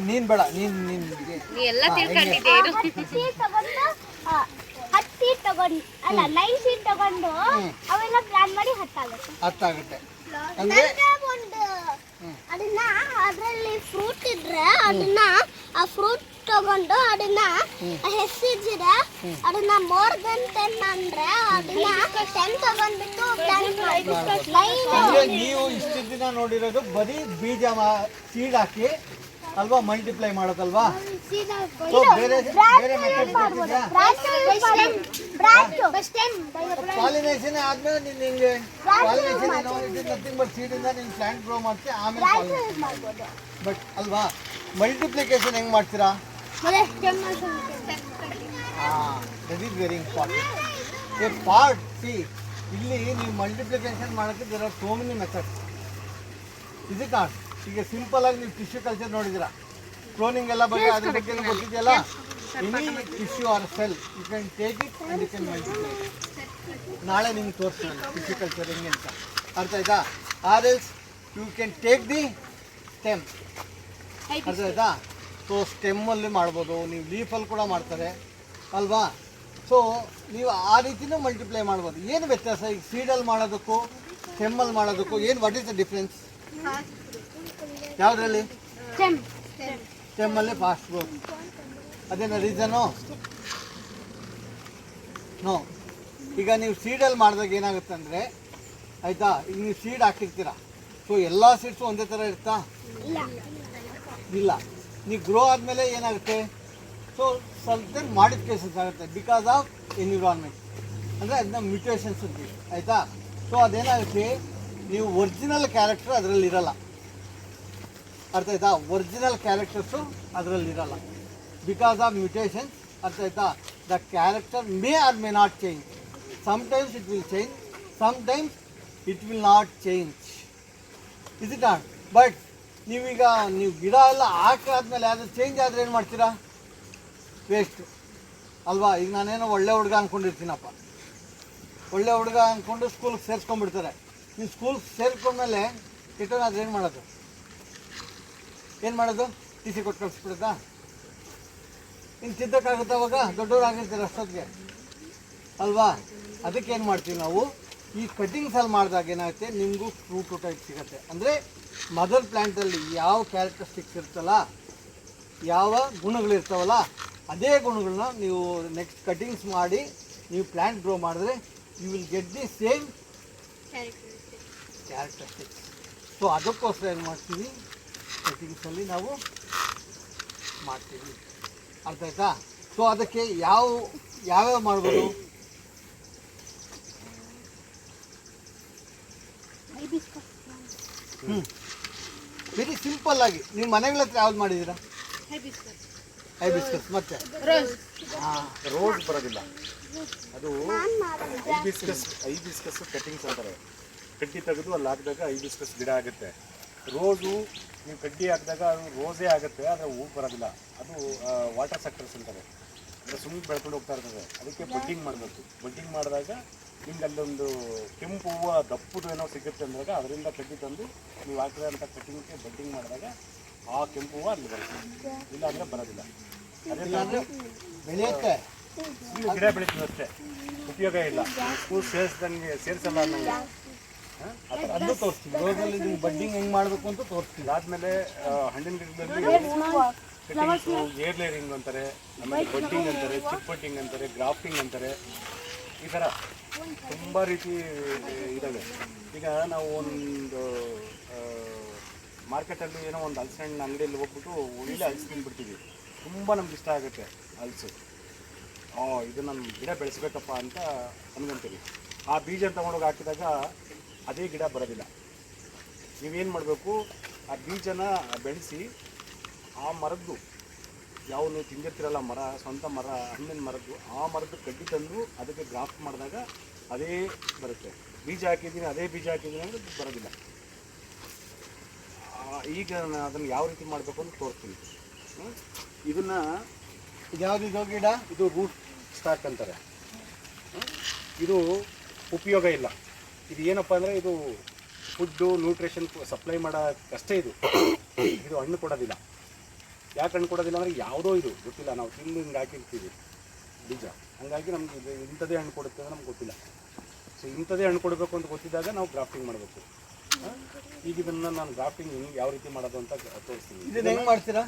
ನೀನ್ ಬೇಡ ನೀನ್ ಎಲ್ಲ ತಿಳ್ಕೊಂಡಿದ್ದೀರು. ಹತ್ತಿ ತಗೊಂಡು ಅಲ್ಲ 9 ಸೀಟ್ ತಗೊಂಡು ಅವೆಲ್ಲ ಪ್ಲಾನ್ ಮಾಡಿ ಹತ್ತಾಗುತ್ತೆ ಅಂದ್ರೆ ಅದನ್ನ ಅದರಲ್ಲಿ ಫ್ರೂಟ್ ಇದ್ರೆ ಅದನ್ನ ಆ ಫ್ರೂಟ್ ತಗೊಂಡು ಅದನ್ನ ಹೆಸಿದ್ರೆ ಅದನ್ನ ಮೋರ್ ದೆನ್ 10 ಅಂದ್ರೆ ಅದನ್ನ 10 ತಗೊಂಡ್ಬಿಟ್ಟು ಅಂದ್ರೆ ನೀವು ಇಷ್ಟು ದಿನ ನೋಡಿರೋದು ಬರೀ ಬೀಜ ಸೀಡ್ ಹಾಕಿ ಅಲ್ವಾ ಮಲ್ಟಿಪ್ಲೈ ಮಾಡೋದಲ್ವಾ? ಬೇರೆ ಬೇರೆ ಮೆಥಡ್ ಗೊತ್ತಿದ್ಯಾ? ಪಾಲಿನೇಷನ್ ಆದ್ಮೇಲೆ ನೀನು ಹಿಂಗೆ ಪಾಲಿನೇಷನ್ ಏನೋ ಇದು ನಥಿಂಗ್ ಬಟ್ ಸೀಡ್ ಇಂದ ನೀನು ಪ್ಲಾಂಟ್ ಗ್ರೋ ಮಾಡ್ತೀಯ ಆಮೇಲೆ ಪಾಲಿನೇಷನ್ ಮಾಡ್ಬೋದು. ಬಟ್ ಅಲ್ವಾ ಮಲ್ಟಿಪ್ಲಿಕೇಶನ್ ಹೆಂಗ್ ಮಾಡ್ತೀರಾ? That is very important. Apart see ಇಲ್ಲಿ ನೀವು ಮಲ್ಟಿಪ್ಲಿಕೇಶನ್ ಮಾಡೋಕ್ಕೆ there are so many methods. ಇದು ಕಾಣ್ ಈಗ ಸಿಂಪಲ್ ಆಗಿ ನೀವು ಟಿಶ್ಯೂ ಕಲ್ಚರ್ ನೋಡಿದಿರಾ, ಕ್ಲೋನಿಂಗ್ ಎಲ್ಲ ಬಗ್ಗೆ ಅದ್ರ ಬಗ್ಗೆ ಗೊತ್ತಿದೆಯಲ್ಲ. Any tissue or cell you can take it and you can multiply. ನಾಳೆ ನಿಮ್ಗೆ ತೋರಿಸ್ತೀನಿ ಟಿಶ್ಯೂ ಕಲ್ಚರ್ ಹೆಂಗೆ ಅಂತ, ಅರ್ಥ ಆಯ್ತಾ? Or else you can take the stem, ಅರ್ಥ ಆಯ್ತಾ? ಸೊ ಸ್ಟೆಮ್ಮಲ್ಲಿ ಮಾಡ್ಬೋದು, ನೀವು ಲೀಫಲ್ಲಿ ಕೂಡ ಮಾಡ್ತಾರೆ ಅಲ್ವಾ? ಸೊ ನೀವು ಆ ರೀತಿನೂ ಮಲ್ಟಿಪ್ಲೈ ಮಾಡ್ಬೋದು. ಏನು ವ್ಯತ್ಯಾಸ ಈಗ ಸೀಡಲ್ಲಿ ಮಾಡೋದಕ್ಕೂ ಸ್ಟೆಮ್ಮಲ್ಲಿ ಮಾಡೋದಕ್ಕೂ ಏನು ವಾಟ್ ಈಸ್ ದ ಡಿಫ್ರೆನ್ಸ್? ಯಾವುದರಲ್ಲಿ? ಸ್ಟೆಮ್ಮಲ್ಲಿ ಫಾಸ್ಟ್ ಗ್ರೋತ್. ಅದೇನೋ ರೀಸನು? ನೋ. ಈಗ ನೀವು ಸೀಡಲ್ಲಿ ಮಾಡಿದಾಗ ಏನಾಗುತ್ತೆ ಅಂದರೆ ಆಯಿತಾ, ಈಗ ನೀವು ಸೀಡ್ ಹಾಕಿರ್ತೀರ, ಸೊ ಎಲ್ಲ ಸೀಡ್ಸು ಒಂದೇ ಥರ ಇರುತ್ತಾ? ಇಲ್ಲ. ನೀವು ಗ್ರೋ ಆದಮೇಲೆ ಏನಾಗುತ್ತೆ? ಸೊ ಸ್ವಲ್ಪ ಮಾಡಿಫಿಕೇಶನ್ಸ್ ಆಗುತ್ತೆ ಬಿಕಾಸ್ ಆಫ್ ಎನ್ವಿರಾನ್ಮೆಂಟ್, ಅಂದರೆ ಅದನ್ನ ಮ್ಯೂಟೇಷನ್ಸ್ ಇರ್ತೀವಿ ಆಯಿತಾ? ಸೊ ಅದೇನಾಗುತ್ತೆ, ನೀವು ಒರಿಜಿನಲ್ ಕ್ಯಾರೆಕ್ಟರ್ ಅದರಲ್ಲಿ ಇರಲ್ಲ, ಅರ್ಥ ಆಯ್ತಾ? ಒರಿಜಿನಲ್ ಕ್ಯಾರೆಕ್ಟರ್ಸು ಅದರಲ್ಲಿ ಇರಲ್ಲ ಬಿಕಾಸ್ ಆಫ್ ಮ್ಯೂಟೇಷನ್ಸ್, ಅರ್ಥ ಆಯ್ತಾ? The character May R may not change. Sometimes it will change, sometimes it will not change. Is it not? But ನೀವು ಗಿಡ ಎಲ್ಲ ಹಾಕಾದ್ಮೇಲೆ ಅದು ಚೇಂಜ್ ಆದರೆ ಏನು ಮಾಡ್ತೀರಾ? ವೇಸ್ಟು ಅಲ್ವಾ? ಈಗ ನಾನೇನೋ ಒಳ್ಳೆ ಹುಡುಗ ಅಂದ್ಕೊಂಡಿರ್ತೀನಪ್ಪ, ಒಳ್ಳೆ ಹುಡುಗ ಅಂದ್ಕೊಂಡು ಸ್ಕೂಲ್ಗೆ ಸೇರಿಸ್ಕೊಂಡ್ಬಿಡ್ತಾರೆ. ನೀವು ಸ್ಕೂಲ್ಗೆ ಸೇರ್ಕೊಂಡ್ಮೇಲೆ ಕೆಟ್ಟೋನಾದ್ರೆ ಏನು ಮಾಡೋದು? ಏನು ಮಾಡೋದು? ಟಿ ಸಿ ಕೊಟ್ಟು ಕಳಿಸ್ಬಿಡುತ್ತಾ? ಇನ್ನು ತಿದ್ದಕ್ಕಾಗುತ್ತೆ ಅವಾಗ? ದೊಡ್ಡವ್ರಾಗಿರ್ತೀರ ಅಷ್ಟೊತ್ತಿಗೆ ಅಲ್ವಾ? ಅದಕ್ಕೆ ಏನು ಮಾಡ್ತೀವಿ ನಾವು, ಈ ಕಟಿಂಗ್ಸಲ್ಲಿ ಮಾಡಿದಾಗ ಏನಾಗುತ್ತೆ, ನಿಮಗೂ ಫ್ರೂಟ್ ಟೈಪ್ ಸಿಗುತ್ತೆ. ಅಂದರೆ ಮದರ್ ಪ್ಲ್ಯಾಂಟಲ್ಲಿ ಯಾವ ಕ್ಯಾರೆಕ್ಟರಿಸ್ಟಿಕ್ಸ್ ಇರ್ತಲ್ಲ, ಯಾವ ಗುಣಗಳಿರ್ತಾವಲ್ಲ, ಅದೇ ಗುಣಗಳನ್ನ ನೀವು ನೆಕ್ಸ್ಟ್ ಕಟಿಂಗ್ಸ್ ಮಾಡಿ ನೀವು ಪ್ಲ್ಯಾಂಟ್ ಗ್ರೋ ಮಾಡಿದ್ರೆ you will get the same characteristics. So ಅದಕ್ಕೋಸ್ಕರ ಏನು ಮಾಡ್ತೀವಿ, ಕಟಿಂಗ್ಸಲ್ಲಿ ನಾವು ಮಾಡ್ತೀವಿ, ಅರ್ಥ ಆಯ್ತಾ? ಸೊ ಅದಕ್ಕೆ ಯಾವ್ಯಾವ ಮಾಡ್ಬೋದು? ವೆರಿ ಸಿಂಪಲ್ ಆಗಿ ನಿಮ್ಮ ಮನೆಗಳ ಹತ್ರ ಯಾವ್ದು ಮಾಡಿದ್ದೀರಾ? ಹೈಬಿಸ್ಕಸ್. ಮತ್ತೆ ರೋಸ್ ಬರೋದಿಲ್ಲ, ಅದು ಹೈಬಿಸ್ಕಸ್ ಕಟ್ಟಿಂಗ್ಸ್ ಅಂತಾರೆ. ಕಡ್ಡಿ ತೆಗೆದು ಅಲ್ಲಿ ಹಾಕಿದಾಗ ಹೈಬಿಸ್ಕಸ್ ಗಿಡ ಆಗುತ್ತೆ. ರೋಸು ನೀವು ಕಡ್ಡಿ ಹಾಕಿದಾಗ ಅದು ರೋಸೇ ಆಗುತ್ತೆ, ಆದರೆ ಹೂ ಬರೋದಿಲ್ಲ. ಅದು ವಾಟರ್ ಸೆಕ್ಟರ್ಸ್ ಅಂತಾರೆ, ಅಂದರೆ ಸುಮ್ಮನೆ ಬೆಳ್ಕೊಂಡು ಹೋಗ್ತಾ ಇರ್ತದೆ. ಅದಕ್ಕೆ ಬಡ್ಡಿಂಗ್ ಮಾಡಬೇಕು. ಬಡ್ಡಿಂಗ್ ಮಾಡಿದಾಗ ನಿಮ್ಗೆ ಅಲ್ಲೊಂದು ಕೆಂಪು ಹೂವು ದಪ್ಪದು ಏನೋ ಸಿಗುತ್ತೆ ಅಂದಾಗ ಅದರಿಂದ ಕಡ್ಡಿ ತಂದು ನೀವು ಹಾಕಿದಂಥ ಕಟ್ಟಿಂಗ್ಗೆ ಬಡ್ಡಿಂಗ್ ಮಾಡಿದಾಗ ಆ ಕೆಂಪು ಹೂವು ಅಲ್ಲಿ ಬರುತ್ತೆ, ಇಲ್ಲ ಅಂದರೆ ಬರೋದಿಲ್ಲ. ಅದೇ ಬೆಳೆಯುತ್ತೆ, ಗಿಡ ಬೆಳೀತದೆ ಅಷ್ಟೇ, ಉಪಯೋಗ ಇಲ್ಲ. ಸ್ಕೂಲ್ ಸೇರಿಸಲ್ಲ ಅನ್ನಂಗೆ ಅದನ್ನು ತೋರಿಸ್ತೀವಿ. ರೋಸಲ್ಲಿ ನೀವು ಬಡ್ಡಿಂಗ್ ಹೆಂಗೆ ಮಾಡಬೇಕು ಅಂತ ತೋರಿಸ್ತೀವಿ. ಅದಾದಮೇಲೆ ಹಣ್ಣಿನ ಗಿಡದಲ್ಲಿ ಕಟಿಂಗ್ಸು, ಏರ್ ಲೇರಿಂಗ್ ಅಂತಾರೆ, ಆಮೇಲೆ ಬಡ್ಡಿಂಗ್ ಅಂತಾರೆ, ಚಿಪ್ ಬಡ್ಡಿಂಗ್ ಅಂತಾರೆ, ಗ್ರಾಫ್ಟಿಂಗ್ ಅಂತಾರೆ. ಈ ಥರ ತುಂಬ ರೀತಿ ಇದ್ದಾವೆ. ಈಗ ನಾವು ಒಂದು ಮಾರ್ಕೆಟಲ್ಲಿ ಏನೋ ಒಂದು ಹಲಸಿನ ಹಣ್ಣು ಅಂಗಡಿಯಲ್ಲಿ ಹೋಗ್ಬಿಟ್ಟು ಒಳ್ಳೆ ಹಲಸು ತಿಂದ್ಬಿಡ್ತೀವಿ, ತುಂಬ ನಮ್ಗೆ ಇಷ್ಟ ಆಗುತ್ತೆ ಹಲಸು. ಇದು ನಮ್ಮ ಗಿಡ ಬೆಳೆಸ್ಬೇಕಪ್ಪ ಅಂತ ಅನ್ಕೊಂತೀವಿ. ಆ ಬೀಜ ತೊಗೊಂಡೋಗಿ ಹಾಕಿದಾಗ ಅದೇ ಗಿಡ ಬರೋದಿಲ್ಲ. ನೀವೇನು ಮಾಡಬೇಕು, ಆ ಬೀಜನ ಬೆಳೆಸಿ ಆ ಮರದ್ದು ಯಾವ ನೀವು ತಿಂದಿರ್ತಿರಲ್ಲ ಮರ, ಸ್ವಂತ ಮರ, ಹಣ್ಣಿನ ಮರದ್ದು, ಆ ಮರದ್ದು ಕಡ್ಡಿ ತಂದು ಅದಕ್ಕೆ ಗ್ರಾಫ್ಟ್ ಮಾಡಿದಾಗ ಅದೇ ಬರುತ್ತೆ. ಬೀಜ ಹಾಕಿದ್ದೀನಿ, ಅದೇ ಬೀಜ ಹಾಕಿದ್ದೀನಿ ಅಂದರೆ ಬರೋದಿಲ್ಲ. ಈಗ ನಾನು ಅದನ್ನು ಯಾವ ರೀತಿ ಮಾಡಬೇಕು ಅಂತ ತೋರಿಸ್ತೀನಿ. ಇದನ್ನು ಯಾವುದು ಗಿಡ? ಇದು ರೂಟ್ ಸ್ಟಾಕ್ ಅಂತಾರೆ. ಇದು ಉಪಯೋಗ ಇಲ್ಲ. ಇದು ಏನಪ್ಪ ಅಂದರೆ ಇದು ಫುಡ್ಡು ನ್ಯೂಟ್ರಿಷನ್ ಸಪ್ಲೈ ಮಾಡೋಕ್ಕಷ್ಟೇ. ಇದು ಹಣ್ಣು ಕೊಡೋದಿಲ್ಲ. ಯಾಕೆ ಹಣ್ಣು ಕೊಡೋದಿಲ್ಲ ಅಂದರೆ ಯಾವುದೋ ಇದು ಗೊತ್ತಿಲ್ಲ, ನಾವು ತಿಂದು ಹಿಂಗೆ ಹಾಕಿರ್ತೀವಿ ಬೀಜ, ಹಂಗಾಗಿ ನಮ್ಗೆ ಇದು ಇಂಥದ್ದೇ ಹಣ್ಣು ಕೊಡುತ್ತೆ ಅಂತ ನಮ್ಗೆ ಗೊತ್ತಿಲ್ಲ. ಸೊ ಇಂಥದ್ದೇ ಹಣ್ಣು ಕೊಡಬೇಕು ಅಂತ ಗೊತ್ತಿದ್ದಾಗ ನಾವು ಗ್ರಾಫ್ಟಿಂಗ್ ಮಾಡಬೇಕು. ಈಗ ಇದನ್ನು ನಾನು ಗ್ರಾಫ್ಟಿಂಗ್ ಯಾವ ರೀತಿ ಮಾಡೋದು ಅಂತ ತೋರಿಸ್ತೀನಿ. ಇದನ್ನ ಹೆಂಗೆ ಮಾಡ್ತೀರಾ?